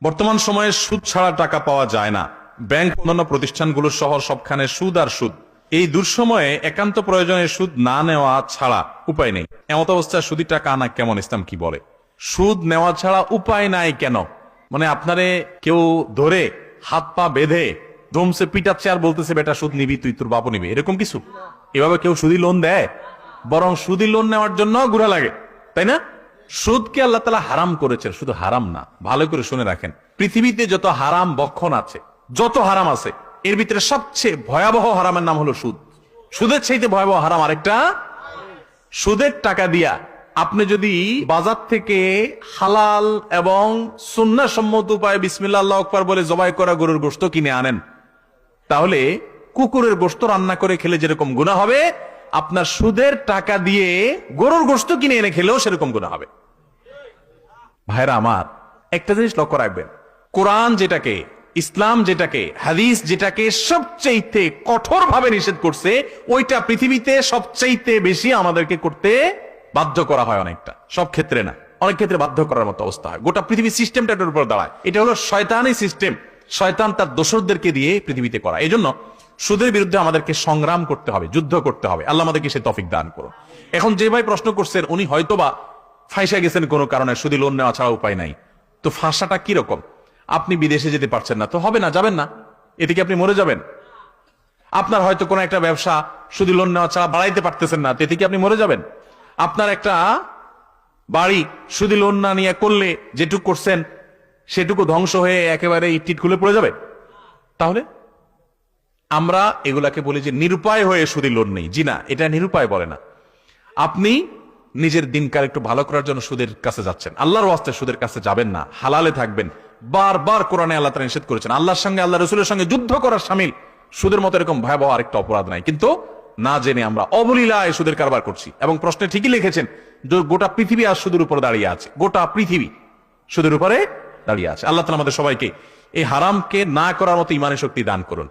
বর্তমান সময়ে সুদ ছাড়া টাকা পাওয়া যায় না। ব্যাংক অন্যান্য প্রতিষ্ঠানগুলো শহর সবখানে সুদ আর সুদ। এই দুঃসময়ে একান্ত প্রয়োজনে সুদ না নেওয়া ছাড়া উপায় নেই। এমত অবস্থায় সুদি টাকা আনা কেমন, ইসলাম কি বলে? সুদ নেওয়া ছাড়া উপায় নাই কেন? মানে আপনারে কেউ ধরে হাত পা বেঁধে ধমসে পিটাচ্ছে আর বলতেছে বেটা সুদ নিবি, তুই তোর বাপু নিবি, এরকম কিছু? এভাবে কেউ সুদি লোন দেয়? বরং সুদি লোন নেওয়ার জন্য ঘুরা লাগে, তাই না? সুদকে আল্লাহ তাআলা হারাম করেছেন, শুধু হারাম না, ভালো করে শুনে রাখেন। পৃথিবীতে যত হারাম বক্ষণ আছে, যত হারাম আছে, এর ভিতরে সবচেয়ে ভয়াবহ হারামের নাম হলো সুদ। সুদের চাইতে ভয়াবহ হারাম আরেকটা। সুদের টাকা দিয়া আপনি যদি বাজার থেকে হালাল এবং সুন্নাহ সম্মত উপায়ে বিসমিল্লাহ আল্লাহু আকবার বলে জবাই করা গরুর গোশত কিনে আনেন, তাহলে কুকুরের গোশত রান্না করে খেলে যেরকম গুনাহ হবে, আপনার সুদের টাকা দিয়ে গরুর গোশত কিনে এনে খেলেও সেরকম গুনাহ হবে। ভাইরা আমার, একটা জিনিস লক্ষ্য রাখবেন, কোরআন যেটাকে, ইসলাম যেটাকে, হাদিস যেটাকে সবচেয়ে কঠোর ভাবে নিষেধ করছে, ওইটা পৃথিবীতে সবচেয়ে বেশি আমাদেরকে করতে বাধ্য করা হয়। অনেকটা, সব ক্ষেত্রে না, অনেক ক্ষেত্রে বাধ্য করার মতো অবস্থা হয়। গোটা পৃথিবীর সিস্টেমটা এটার উপর দাঁড়ায়। এটা হলো শয়তানি সিস্টেম, শয়তান তার দোসরদেরকে দিয়ে পৃথিবীতে করা। এই জন্য সুদের বিরুদ্ধে আমাদেরকে সংগ্রাম করতে হবে, যুদ্ধ করতে হবে। আল্লাহ আমাদেরকে সে তৌফিক দান করুন। এখন যে ভাই প্রশ্ন করছেন, উনি হয়তোবা ফাঁসা গেছেন কোনো কারণে, সুদি লোন নেওয়া ছাড়া উপায় নাই। তো ফাঁসাটা কিরকম? আপনি বিদেশে যেতে পারছেন না, তো হবে না, যাবেন না, এতে কি আপনি মরে যাবেন? আপনার হয়তো কোনো একটা ব্যবসা সুদি লোন নেওয়া ছাড়া বাড়াইতে পারতেছেন না, তো এতে কি আপনি মরে যাবেন? আপনার একটা বাড়ি সুদি লোন না নিয়ে করলে যেটুকু করছেন সেটুকু ধ্বংস হয়ে একেবারে ইট খুলে পড়ে যাবে? তাহলে আমরা এগুলাকে বলি যে নিরুপায় হয়ে সুদি লোন নেই। জি না, এটা নিরুপায় বলে না। আপনি নিজের দিনকাল একটু ভালো করার জন্য সুদের কাছে যাচ্ছেন, আল্লাহর ওয়াস্তে সুদের কাছে যাবেন না, হালালে থাকবেন। বারবার কোরআনে আল্লাহ তাআলা নিষেধ করেছেন। আল্লাহর সঙ্গে, আল্লাহ রাসূলের সঙ্গে যুদ্ধ করার শামিল সুদের মতো এরকম ভয়াবহ আরেকটা অপরাধ নাই। কিন্তু না জেনে আমরা অবলীলায় সুদের কারবার করছি। এবং প্রশ্নে ঠিকই লিখেছেন যে গোটা পৃথিবী আর সুদের উপর দাঁড়িয়ে আছে, গোটা পৃথিবী সুদের উপরে দাঁড়িয়ে আছে। আল্লাহ তাআলা আমাদের সবাইকে এই হারামকে না করার মতো ইমানের শক্তি দান করুন।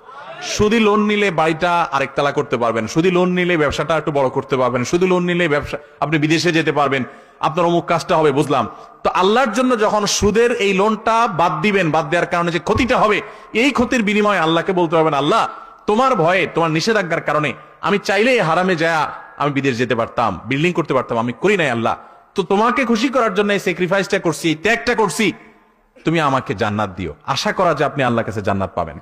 সুদি লোন নিলে বাড়িটা আরেকতলা করতে পারবেন, সুদি লোন নিলে ব্যবসাটা একটু বড় করতে পারবেন, সুদি লোন নিলে ব্যবসা আপনি বিদেশে যেতে পারবেন, আপনার অমুক কাজটা হবে, বুঝলাম। তো আল্লাহর জন্য যখন সুদের এই লোনটা বাদ দিবেন, বাদ দেওয়ার কারণে যে ক্ষতিটা হবে, এই ক্ষতির বিনিময়ে আল্লাহকে বলতে পারবেন, আল্লাহ তোমার ভয়ে, তোমার নিষেধাজ্ঞার কারণে আমি চাইলে হারামে যায় আমি বিদেশ যেতে পারতাম, বিল্ডিং করতে পারতাম, আমি করি নাই আল্লাহ। তো তোমাকে খুশি করার জন্য এই স্যাক্রিফাইসটা করছি, এই ত্যাগটা করছি, তুমি আমাকে জান্নাত দিও। আশা করা যে আপনি আল্লাহর কাছে জান্নাত পাবেন।